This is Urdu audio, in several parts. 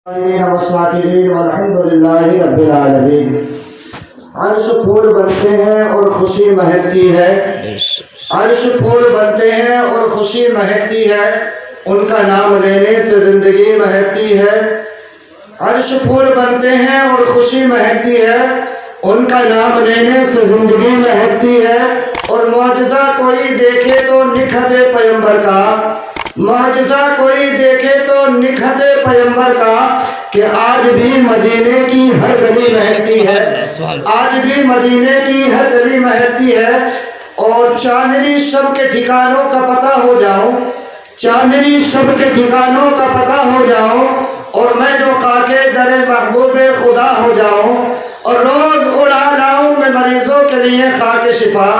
عرش پھول بنتے ہیں اور خوشی مہکتی ہے، عرش پھول بنتے ہیں اور خوشی مہکتی ہے، ان کا نام لینے سے زندگی مہکتی ہے۔ عرش پھول بنتے ہیں اور خوشی مہکتی ہے، ان کا نام لینے سے زندگی مہکتی ہے۔ اور معجزہ کوئی دیکھے تو نکھت پیمبر کا، معجزہ کوئی دیکھے تو نکھت پیمبر کا، کہ آج بھی مدینے کی ہر گلی مہکتی ہے، آج بھی مدینے کی ہر گلی مہکتی ہے۔ اور چاندنی شب کے ٹھکانوں کا پتہ ہو جاؤں، چاندنی شب کے ٹھکانوں کا پتہ ہو جاؤں، اور میں جو خاکے در محبوب خدا ہو جاؤں، اور روز اڑا لاؤں میں مریضوں کے لیے خاک شفا،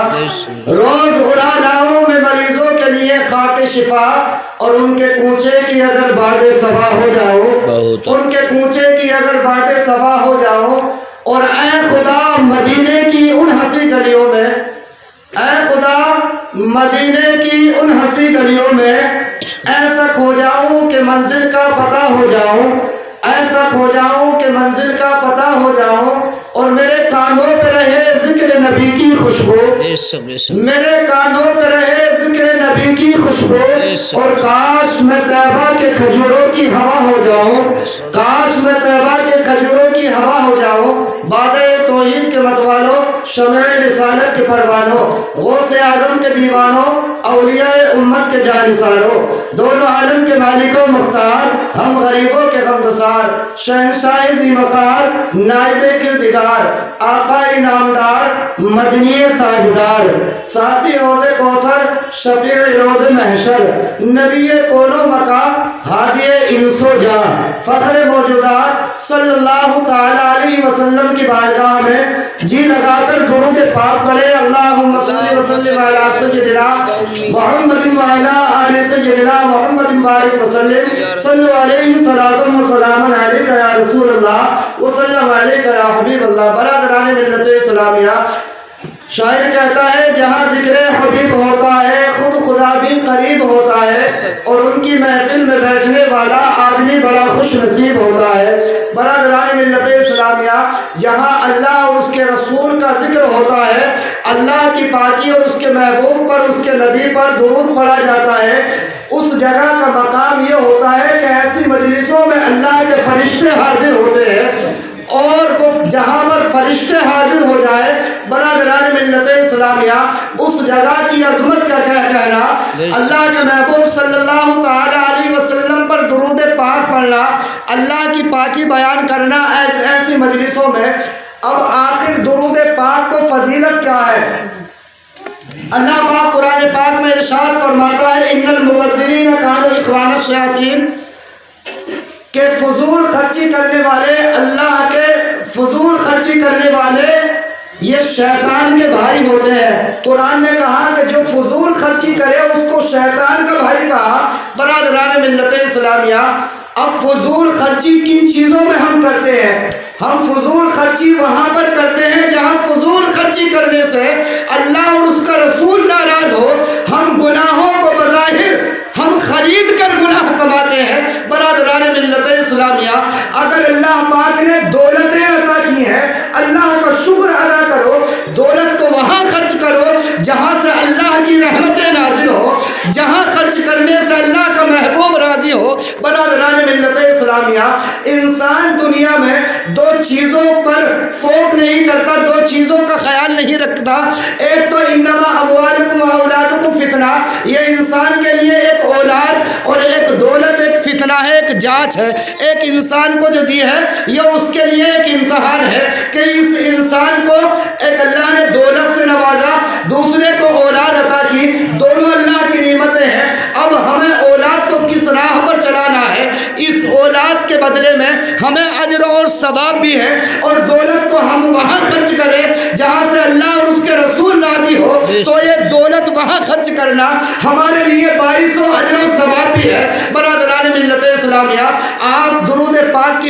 روز اڑا لاؤں میں مریضوں کے لیے خاک شفا۔ اور ان کے کوچے کی اگر باد صبا ہو جاؤں، ان کے کوچے کی اگر باد صبا ہو جاؤں، اور اے خدا مدینے کی ان ہنسی گلیوں میں، اے خدا مدینے کی ان ہنسی گلیوں میں ایسا کھو جاؤں کہ منزل کا پتہ ہو جاؤں، ایسا کھو جاؤں کہ منزل کا پتہ ہو جاؤں، اور میرے کانوں پہ رہے ذکر نبی کی خوشبو، میرے کانوں پہ رہے ذکر نبی کی خوشبو۔ اور کاش میں طیبہ کے کھجوروں کی ہوا ہو جاؤں، کاش میں طیبہ کے کھجوروں کی ہوا ہو جاؤں۔ بادۂ توحید کے متوالوں، شمع رسالت کے پروانوں، غوث اعظم کے دیوانوں، اولیاء امت کے جانثاروں، دونوں عالم کے مالک و مختار، ہم غریبوں کے غمگسار، شہنشاہ دی وقار، نائب کردگار، آقا انعامدار، مدنی تاجدار، ساتھی حوض کوثر، شفیع روز محشر، نبی کون و مکان، ہادی انس و جان، فخر موجودات صلی اللہ تعالی علیہ وسلم کی بارگاہ میں جی لگا کر درود پاک پڑھے۔ اللہم صلی وسلم علی سیدنا محمد وعلی آل سیدنا محمد بارک وسلم، صلو علیہ صلاۃ و سلام علیک یا رسول اللہ وسلم علیک یا حبیب اللہ۔ برادران ملت اسلامیہ، شاعر کہتا ہے جہاں ذکر حبیب ہوتا ہے خود خدا بھی قریب ہوتا ہے، اور ان کی محفل میں بیٹھنے والا آدمی بڑا خوش نصیب ہوتا ہے۔ برادران ملت اسلامیہ، جہاں اللہ اور اس کے رسول کا ذکر ہوتا ہے، اللہ کی پاکی اور اس کے محبوب پر، اس کے نبی پر درود پڑھا جاتا ہے، اس جگہ کا مقام یہ ہوتا ہے کہ ایسی مجلسوں میں اللہ کے فرشتے حاضر ہوتے ہیں، اور وہ جہاں پر فرشتے حاضر ہو جائے، برادران ملت اسلامیہ، اس جگہ کی عظمت کا کیا کہنا، اللہ کے محبوب صلی اللہ تعالی علیہ وسلم پر درود پاک پڑھنا، اللہ کی پاکی بیان کرنا ایسی مجلسوں میں۔ اب آخر درود پاک کو فضیلت کیا ہے؟ اللہ پاک قرآن پاک میں ارشاد فرماتا ہے ان المبذرین کانوا اخوان الشیاطین، کہ فضول خرچی کرنے والے، اللہ کے فضول خرچی کرنے والے یہ شیطان کے بھائی ہوتے ہیں۔ قرآن نے کہا کہ جو فضول خرچی کرے اس کو شیطان کا بھائی کہا۔ برادران ملت اسلامیہ، اب فضول خرچی کن چیزوں میں ہم کرتے ہیں؟ ہم فضول خرچی وہاں پر کرتے ہیں جہاں فضول خرچی کرنے سے اللہ اور اس کا رسول ناراض ہو۔ ہم گناہوں کو بظاہر ہم خرید کر گناہ کماتے ہیں۔ برادران ملت اسلامیہ، اگر اللہ پاک نے دولتیں عطا کی ہیں، اللہ کا شکر ادا کرو، دولت کو وہاں خرچ کرو جہاں سے اللہ کی رحمتیں نازل ہو، جہاں خرچ کرنے سے اللہ کا محبوب راضی ہو۔ برادران ملت اسلامیہ، انسان دنیا میں دو چیزوں پر فوق نہیں کرتا، دو چیزوں کا خیال نہیں رکھتا۔ ایک تو انما اموالکم و اولادکم فتنہ، یہ انسان کے لیے ایک اولاد اور ایک دولت ایک فتنہ ہے، ایک جانچ ہے۔ ایک انسان کو جو دی ہے یہ اس کے لیے ایک امتحان ہے کہ اس انسان کو ایک اللہ نے دولت سے نوازا، دوسرے کو اولاد عطا کی، دونوں اللہ کی نعمتیں ہیں۔ اب ہمیں اولاد کو کس راہ پر چلانا ہے، اس اولاد کے بدلے میں ہمیں اجر اور ثواب بھی ہے، اور دولت کو ہم وہاں خرچ کریں جہاں سے اللہ اور اس کے رسول راضی ہو، تو یہ دولت وہاں خرچ کرنا ہمارے لیے باعث و اجر و ثواب بھی ہے۔ برادران ملت اسلامیہ، آپ درود پاک کی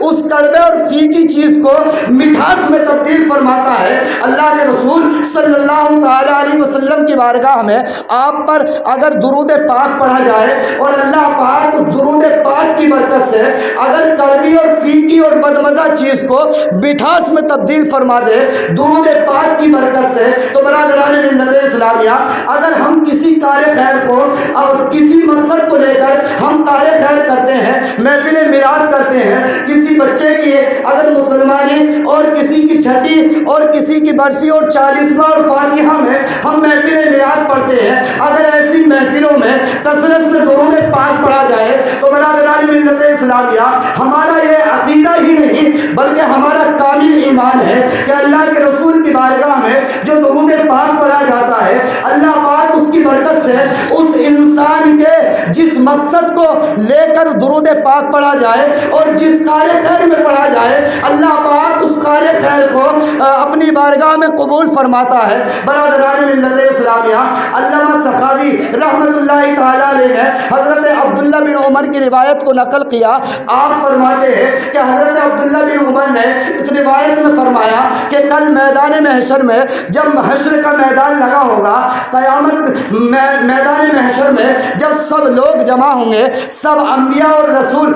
اس کڑوے اور پھیکی چیز کو مٹھاس میں تبدیل فرماتا ہے۔ اللہ کے رسول صلی اللہ تعالیٰ علیہ وسلم کی بارگاہ میں آپ پر اگر درود پاک پڑھا جائے اور اللہ پاک اس درود پاک کی برکت سے اگر کڑوی اور پھیکی اور بدمزہ چیز کو مٹھاس میں تبدیل فرما دے درود پاک کی برکت سے، تو برادران ملت اسلامیہ اگر ہم کسی کار خیر کو اور کسی مقصد کو لے کر ہم کار خیر کرتے ہیں، محفل میلاد کرتے ہیں، کسی بچے کی اگر مسلمانی اور کسی کی چھٹی اور کسی کی برسی اور 40واں اور فاتحہ میں ہم محفل میلاد پڑھتے ہیں، اگر ایسی محفلوں میں کثرت سے درود پاک پڑھا جائے تو برادران ملت اسلامیہ ہمارا یہ عقیدہ ہی نہیں بلکہ ہمارا کامل ایمان ہے کہ اللہ کے رسول کی بارگاہ میں جو درود پاک پڑھا جاتا ہے، اللہ پاک اس کی برکت سے اس انسان کے جس مقصد کو لے کر درود پاک پڑھا جائے اور جس کار خیر میں پڑھا جائے، اللہ پاک اس کار خیر کو اپنی بارگاہ میں قبول فرماتا ہے۔ برادران ملت اسلامیہ علامہ سخاوی رحمۃ اللہ تعالیٰ علیہ نے حضرت عبداللہ بن عمر کی روایت کو نقل کیا۔ آپ فرماتے ہیں کہ حضرت عبداللہ بن عمر نے اس روایت میں فرمایا کہ کل میدان محشر میں جب حشر کا میدان لگا ہوگا، قیامت میدان محشر میں جب سب لوگ جمع ہوں گے، سب انبیاء اور رسول،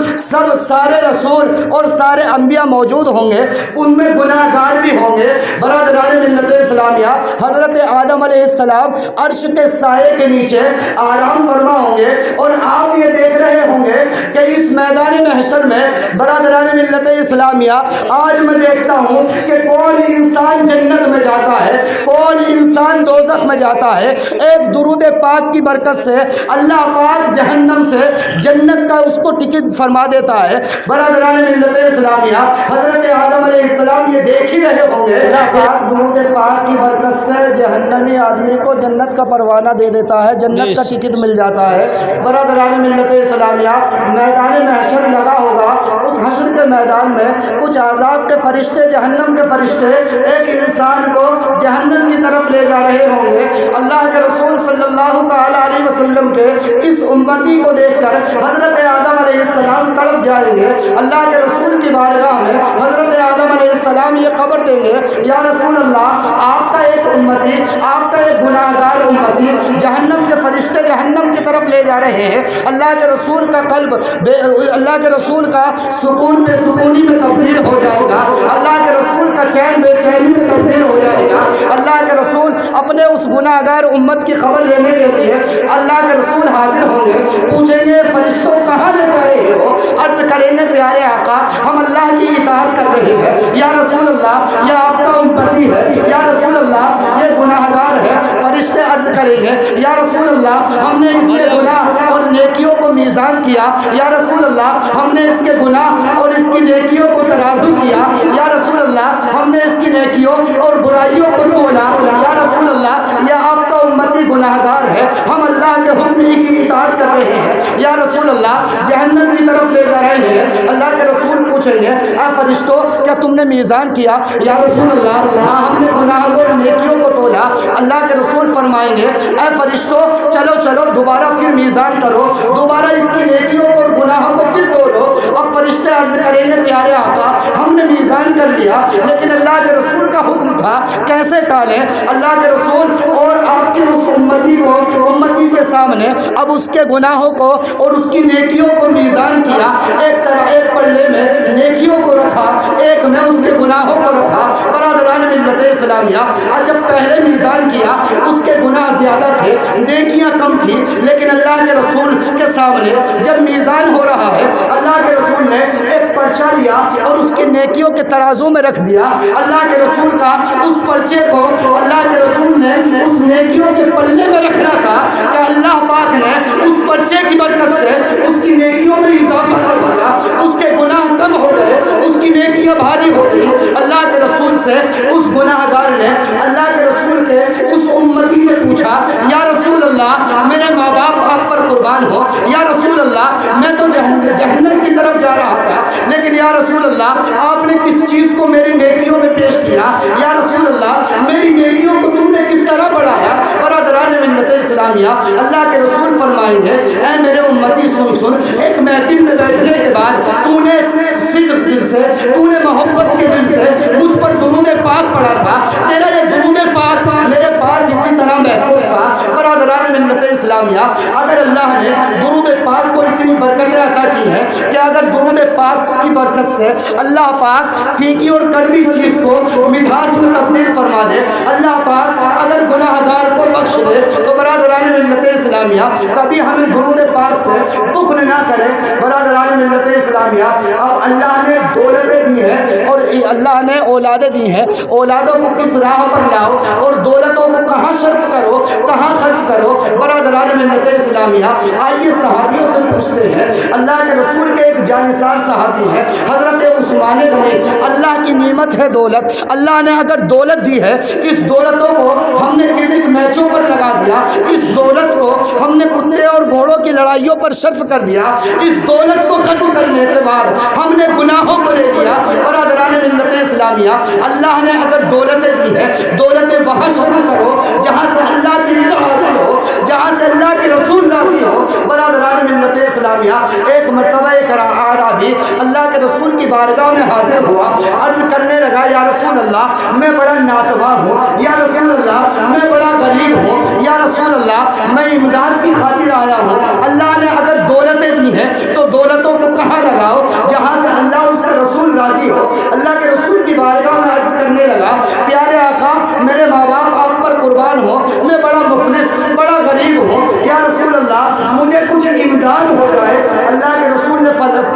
سارے رسول اور سارے انبیاء موجود ہوں گے، ان میں گناہ گار بھی ہوں گے۔ برادران ملت اسلامیہ حضرت آدم علیہ السلام عرش کے سائے کے نیچے آرام فرما ہوں گے اور آپ یہ دیکھ رہے ہوں گے کہ اس میدان محشر میں برادران ملت اسلامیہ آج میں دیکھتا ہوں کہ کون انسان جنت میں جاتا ہے، کون انسان دوزخ میں جاتا ہے۔ ایک درود پاک کی برکت سے اللہ پاک جہنم سے جنت کا اس کو ٹکٹ فرما دیتا ہے۔ برادران ملت اسلامیہ حضرت آدم علیہ السلام یہ دیکھ ہی رہے ہوں گے اللہ پاک درود پاک کی برکت سے جہنمی آدمی کو جنت کا پروانہ دے دیتا ہے، جنت کا ٹکٹ مل جاتا ہے۔ برادران ملت اسلامیہ میدان محشر لگا ہوگا، اس حشر کے میدان میں کچھ عذاب کے فرشتے، جہنم کے فرشتے ایک انسان کو جہنم کی طرف لے جا رہے ہوں گے۔ اللہ کے رسول صلی اللہ تعالیٰ علیہ وسلم کے اس امتی کو دیکھ کر حضرت آدم علیہ السلام تڑپ جائیں گے۔ اللہ کے رسول کی بارگاہ میں حضرت آدم علیہ السلام یہ خبر دیں گے، یا رسول اللہ، آپ کا ایک امتی، آپ کا ایک گناہ گار امتی جہنم کے فرشتے جہنم کی طرف لے جا رہے ہیں۔ اللہ کے رسول کا قلب اللہ کے رسول کا سکون بے سکونی میں تبدیل ہو جائے گا، اللہ کے رسول کا چین بے چینی میں تبدیل ہو جائے گا۔ اللہ کے رسول اپنے اس گناہ گار امت کی خبر لینے کے لیے اللہ کے رسول حاضر ہوں گے، پوچھیں گے فرشتوں کہاں لے جا رہے ہو؟ عرض کریں گے پیارے آقا ہم اللہ کی اطاعت کر رہے ہیں، یا رسول اللہ یہ آپ کا امتی ہے، یا رسول اللہ یہ گناہ گار ہے۔ فرشتے عرض کریں گے یا رسول اللہ ہم نے اس کے گناہ اور نیکیوں کو میزان کیا، یا رسول اللہ ہم نے اس کے گناہ اور اس کی نیکیوں کو ترازو کیا، یا رسول اللہ ہم نے اس کی نیکیوں اور برائیوں کو تولا، یا رسول اللہ یہ آپ کا امتی گناہ گار ہے، ہم اللہ کے حکم ہی کی اطاعت کر رہے ہیں، یا رسول اللہ جہنم کی طرف لے جا رہے ہیں۔ اللہ کے رسول پوچھیں گے اے فرشتوں کیا تم نے میزان کیا؟ یا رسول اللہ ہاں ہم نے گناہ اور نیکیوں کو تولا۔ اللہ کے رسول فرمائیں گے اے فرشتوں چلو چلو دوبارہ پھر میزان کرو، دوبارہ اس کی نیکیوں کو اور گناہوں کو پھر تولو۔ اور فرشتے عرض کریں گے پیارے آقا ہم نے میزان کر لیا لیکن اللہ کے رسول کا حکم تھا کیسے ٹالیں؟ اللہ کے رسول اور آپ کی اس امتی کے سامنے اب اس کے گناہوں کو اور اس کی نیکیوں کو میزان کیا، ایک پلڑے میں نیکیوں کو رکھا، ایک میں اس کے گناہوں کو رکھا۔ برادران ملت اسلامیہ آج جب پہلے میزان کیا اس کے گناہ زیادہ تھے، نیکیاں کم تھی، لیکن اللہ کے رسول کے سامنے جب میزان ہو رہا ہے اللہ کے رسول نے ایک پرچہ لیا اور اس کی نیکیوں کے ترازو میں رکھ دیا۔ اللہ کے رسول کا اس پرچے کو اللہ کے رسول نے اس نیکیوں کے پلے میں رکھنا تھا کہ اللہ پاک نے اس پرچے کی برکت سے اس کی نیکیوں میں اضافہ کر دیا، اس کے گناہ کم ہو گئے، اس کی نیکیاں بھاری ہو گئی۔ اللہ کے رسول سے اس گناہ گار نے اللہ کے رسول کے اس امتی نے پوچھا یا رسول اللہ میرے ماں باپ آپ پر قربان ہو، یا رسول اللہ میں تو جہنم کی طرف جا رہا تھا لیکن یا رسول اللہ آپ نے کس چیز کو میری نیکیوں میں پیش کیا، یا رسول اللہ میری نیکیوں کو تم نے کس طرح بڑھایا؟ برادران ملت اسلامیہ اللہ کے رسول فرمائیں گے اے میرے امتی سن سن، ایک محفل میں بیٹھنے کے بعد تو نے صدق دل سے، تو نے محبت کے دل سے مجھ پر درود پاک پڑھا تھا، تیرا یہ درود پاک میرے پاس اسی طرح محفوظ تھا۔ برادران ملت اسلامیہ، اگر اللہ نے درود پاک کو اتنی برکتیں عطا کی ہیں کہ اگر درود پاک کی برکت سے اللہ پاک پھیکی اور کڑوی چیز کو مٹھاس میں تبدیل فرما دے، اللہ پاک اگر گناہ گار کو بخش دے، تو برادران ملت اسلامیہ کبھی ہمیں درود پاک سے بخل نہ کرے۔ برادران ملت اسلامیہ، اب اللہ نے دولتیں دی ہیں اور اللہ نے اولادیں دی ہیں، اولادوں کو کس راہ پر لاؤ اور دولتوں کو کہاں صرف کرو، کہاں خرچ کرو۔ برادران ملت اسلامیہ، آئیے صحابیوں سے پوچھتے ہیں، اللہ کے رسول کے ایک جانثار صحابی ہیں حضرت عثمان غنی، اللہ کی نعمت ہے دولت، اللہ نے اگر دولت دی ہے، اس دولتوں کو ہم نے کرکٹ میچوں پر لگا دیا، اس دولت کو ہم نے کتے اور گھوڑوں کی لڑائیوں پر صرف کر دیا، اس دولت کو خرچ کرنے کے بعد ہم نے گناہوں کو لے دیا۔ برادران ملت اسلامیہ، اللہ نے اگر دولتیں دی ہے، دولتیں وہاں صرف کرو جہاں سے اللہ کی رضا حاصل ہو، جہاں سے اللہ کے رسول راضی ہو۔ برادران ملت اسلامیہ، ایک مرتبہ ایک اعرابی اللہ کے رسول کی بارگاہ میں حاضر ہوا، عرض کرنے لگا یا رسول اللہ میں بڑا ناتواں ہوں، یا رسول اللہ میں بڑا غریب ہوں، یا رسول اللہ میں امداد کی خاطر آیا ہوں، اللہ نے اگر دولتیں دی ہیں تو دولتوں کو کہاں لگاؤ جہاں سے اللہ اس کا رسول راضی ہو۔ اللہ کے رسول کی بارگاہ میں عرض کرنے لگا پیارے آقا میرے ماں باپ آپ پر قربان ہو، میں بڑا مفلس بڑا غریب ہوں، یا رسول اللہ مجھے کچھ امداد ہو جائے۔ اللہ کے رسول نے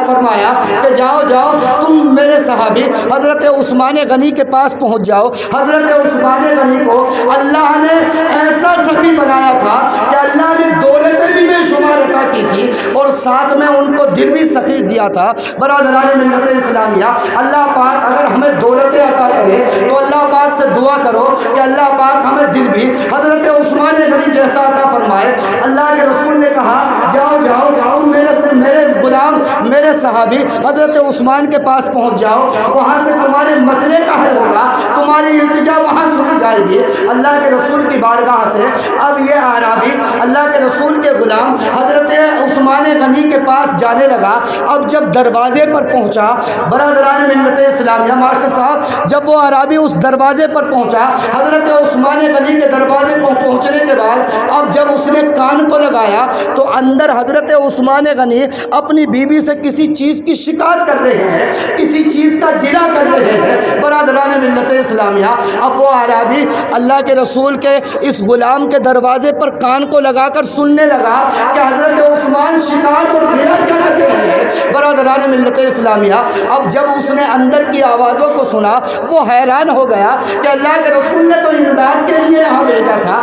فرمایا کہ جاؤ جاؤ تم میرے صحابی حضرت عثمان غنی کے پاس پہنچ جاؤ۔ حضرت عثمان غنی کو اللہ نے ایسا سخی بنایا تھا کہ اللہ نے دولتیں بھی بے شمار عطا کی تھی اور ساتھ میں ان کو دل بھی سخی دیا تھا۔ برادران ملت اسلامیہ، اللہ پاک اگر ہمیں دولتیں عطا کرے تو اللہ پاک سے دعا کرو کہ اللہ پاک ہمیں دل بھی حضرت عثمان غنی جیسا عطا فرمائے۔ اللہ کے رسول نے کہا جاؤ جاؤ تم میرے غلام میرے صحابی حضرت عثمان کے پاس پہنچ جاؤ، وہاں سے تمہارے مسئلے کا حل ہوگا، تمہاری التجا وہاں سنی جائے گی۔ اللہ کے رسول کی بارگاہ سے اب یہ اعرابی اللہ کے رسول کے غلام حضرت عثمان غنی کے پاس جانے لگا۔ اب جب دروازے پر پہنچا، برادران ملت اسلامیہ ماسٹر صاحب، جب وہ اعرابی اس دروازے پر پہنچا، حضرت عثمان غنی کے دروازے پر پہنچنے کے بعد اب جب اس نے کان کو لگایا تو اندر حضرت عثمان غنی اپنی بیوی سے کسی چیز کی شکایت کر رہے ہیں، کسی چیز کا گلہ کر رہے ہیں۔ برادران ملت اسلامیہ، اب وہ اعرابی اللہ کے رسول کے اس غلام کے دروازے پر کان کو لگا کر سننے لگا کہ حضرت عثمان شکایت اور گلہ کیا کر رہے ہیں۔ برادران ملت اسلامیہ، اب جب اس نے اندر کی آوازوں کو سنا وہ حیران ہو گیا کہ اللہ کے رسول نے تو امداد کے لیے یہاں بھیجا تھا،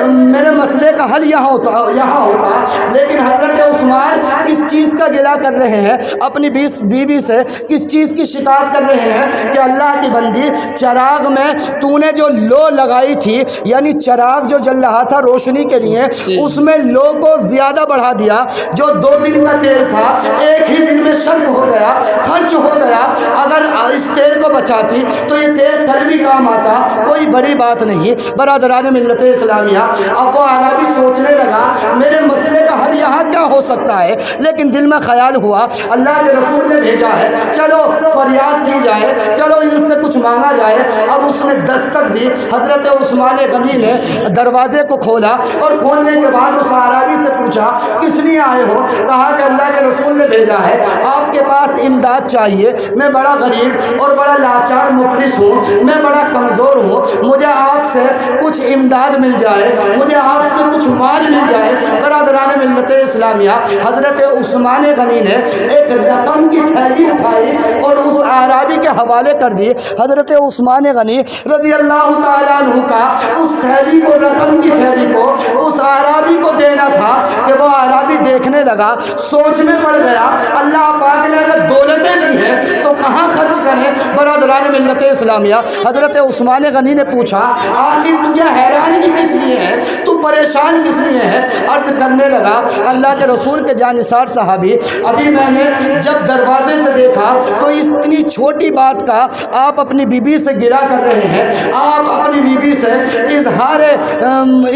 میرے مسئلے کا حل یہاں ہوتا، لیکن حضرت عثمان کس چیز کا گلہ کر رہے ہیں، اپنی بیوی سے کس چیز کی شکایت کر رہے ہیں کہ اللہ کی بندی چراغ میں تو نے جو لو لگائی تھی، یعنی چراغ جو جل رہا تھا روشنی کے لیے، اس میں لو کو زیادہ بڑھا دیا، جو 2 دن کا تیل تھا ایک ہی دن میں صرف ہو گیا، خرچ ہو گیا۔ اگر اس تیل کو بچاتی تو یہ تیل کل بھی کام آتا، کوئی بڑی بات نہیں۔ برادران ملت اسلامیہ، اب وہ اعرابی سوچنے لگا میرے مسئلے کا حل یہاں کیا ہو سکتا ہے، لیکن دل میں خیال ہوا اللہ کے رسول نے بھیجا ہے، چلو فریاد کی جائے، چلو ان سے کچھ مانگا جائے۔ اب اس نے دستک دی، حضرت عثمان غنی نے دروازے کو کھولا اور کھولنے کے بعد اس اعرابی سے پوچھا کس لیے آئے ہو؟ کہا کہ اللہ کے رسول نے بھیجا ہے، آپ کے پاس امداد چاہیے، میں بڑا غریب اور بڑا لاچار مفلس ہوں، میں بڑا کمزور ہوں، مجھے آپ سے کچھ امداد مل جائے، مجھے آپ سے کچھ مال مل جائے۔ برادران ملت اسلامیہ، حضرت عثمان غنی نے ایک رقم کی تھیلی اٹھائی اور اس اعرابی کے حوالے کر دی۔ حضرت عثمان غنی رضی اللہ تعالیٰ عنہ کا اس تھیلی کو، رقم کی تھیلی کو اس اعرابی کو دینا تھا کہ وہ اعرابی دیکھنے لگا لگا, سوچ میں پڑ گیا اللہ پاک نے اگر دولتیں دی ہیں تو کہاں خرچ کریں. برادران ملت اسلامیہ, حضرت عثمان غنی نے پوچھا آخر تجھے حیرانگی کس لیے ہے, تو پریشان کس لیے ہے؟ عرض کرنے لگا اللہ کے رسول کے جانثار صحابی, ابھی میں نے جب دروازے سے دیکھا تو اتنی چھوٹی بات کا آپ اپنی بیوی سے گرا کر رہے ہیں, آپ اپنی بیوی سے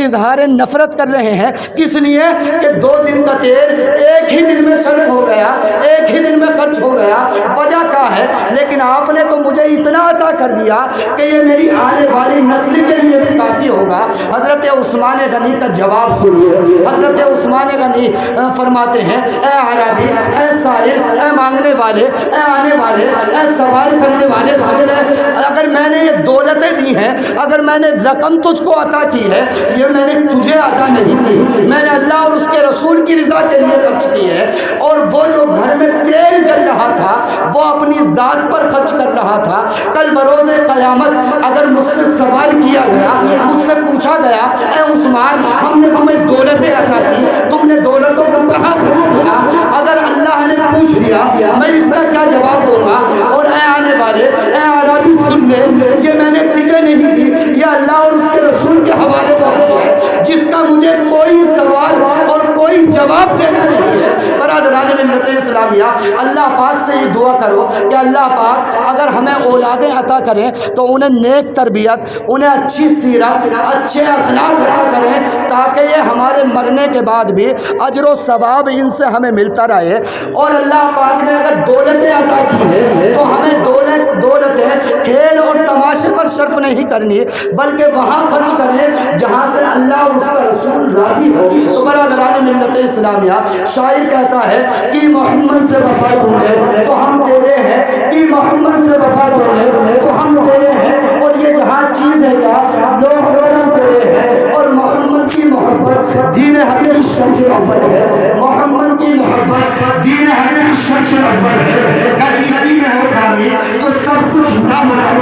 اظہار نفرت کر رہے ہیں. کس لیے کہ 2 دن کا تیل ایک ہی دن میں صرف ہو گیا, ایک ہی دن میں خرچ ہو گیا. وجہ کیا ہے؟ لیکن آپ نے تو مجھے اتنا عطا کر دیا کہ یہ میری آنے والی نسل کے لیے بھی کافی ہوگا. حضرت عثمان غنی کا جواب سنیے. حضرت عثمان غنی فرماتے ہیں اے عربی, اے سائل, اے مانگنے والے, اے آنے والے, اے سوال کرنے والے, سن لے, اگر میں نے یہ دولتیں دی ہیں, اگر میں نے رقم تجھ کو عطا کی ہے, یہ میں نے تجھے عطا نہیں کی, میں نے اللہ اور اس کے رسول کی رضا کے لیے خرچ کی ہے. اور وہ جو گھر میں تیل جل رہا تھا وہ اپنی ذات پر خرچ کر رہا تھا. کل بروز قیامت اگر مجھ سے سوال کیا گیا, مجھ سے پوچھا گیا اے عثمان ہم نے تمہیں دولتیں عطا کی, تم نے دولتوں کو کہاں خرچ کیا, اگر اللہ نے پوچھ لیا میں اس کا کیا جواب دوں گا؟ اور اے آنے والے, اے عربی سن لے, یہ میں نے تجھے نہیں دی, یہ اللہ اور اس کے رسول کے حوالے پر ہے جس کا مجھے کوئی سوال اور کوئی جواب دینا نہیں ہے. برادران ملت اسلامیہ, اللہ پاک سے یہ دعا کرو کہ اللہ پاک اگر ہمیں اولادیں عطا کریں تو انہیں نیک تربیت, انہیں اچھی سیرت, اچھے اخلاق عطا کریں تاکہ یہ ہمارے مرنے کے بعد بھی اجر و ثواب ان سے ہمیں ملتا رہے. اور اللہ پاک نے اگر دولتیں عطا کی ہے تو ہمیں دولتیں کھیل اور تماشے پر صرف نہیں کرنی بلکہ وہاں خرچ کریں جہاں سے اللہ اور اس کا رسول راضی ہو. تو برادران ملت اسلامیہ, شاعر کہتا ہے کہ محمد سے وفا کرے تو ہم تیرے ہیں, کہ محمد سے وفا کرے تو ہم تیرے ہیں, اور یہ جہاں چیز ہے کیا لوگ کرم تیرے ہیں. اور محمد کی محبت دین حق کی شرط اول ہے, محمد کی محبت دین حق کی شرط اول ہے. اگر اسی میں ہو خامی تو سب کچھ ناممکن